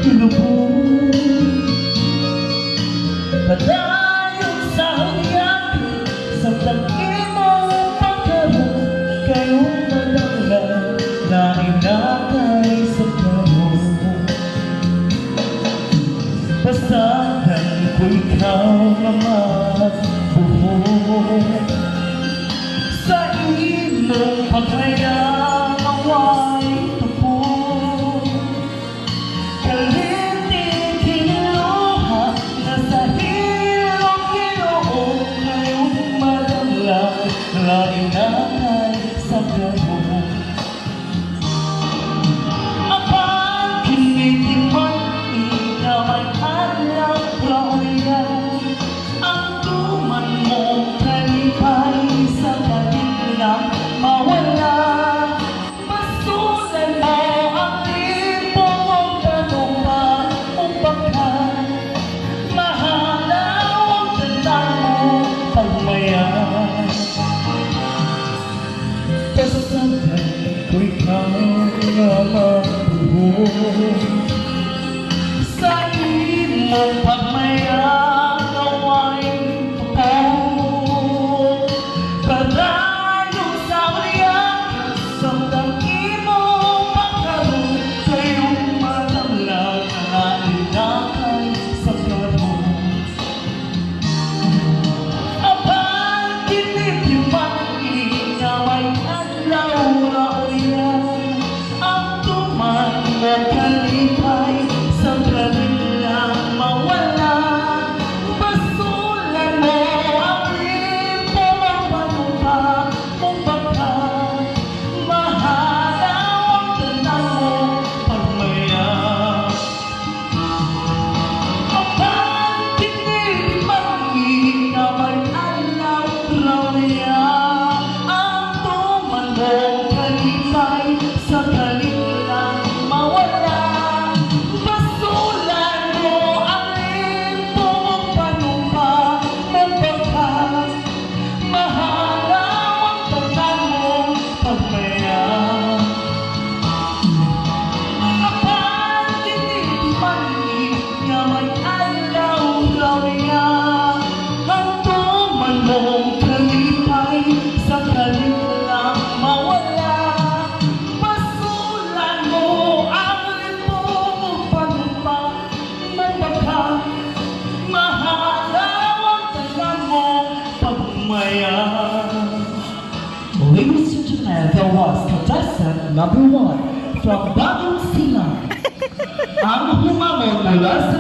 ilubog. Padayon sa hangyak sa tangin mo pagkaroon, kayong madangla na inakay sa karoon. Pasadan ko ikaw na magbuhok sa imong paghayang away tupok. Kaliting kinuha na sa hilong Ginoo, ngayong madangla na inakay sa karoon. Apang kinitingman inamay adlaw gloria, ang tuman mong kalipay sa kaliglang mawala. Masunan mo ang libo mong kanumpa upang ka mahalaw ang tandang mo pagmaya. Pasadan ko ikaw na mabuhok sa imong pagmayang away tupok. Padayon sa hangyak sa tangin mo pagkaroon, kayong madangla na inakay sa karoon. Apang kinitiman inamay adlaw na uyan, ang tuman mo kalipay sa kanilang mawala. Basulan mo ang libo mong panumpa mong baka, mahalaw ang tandang mo pagmaya. Apang kinitiman inamay adlaw gloria, ang tuman mong kalipay sa kanilang mawala. Basulan mo ang libo mong panumpa mong baka, mahalaw ang tandang mong pagmaya. Apang kinitiman inamay adlaw gloria, ang tuman mong kalipay sa kanilang mawala. Basulan mo ang libo mong panumpa mong baka, mahalaw ang tandang mong pagmaya. Ladies and gentlemen, there was contestant number 1 from Bagong Silang. Ang humamon mula sa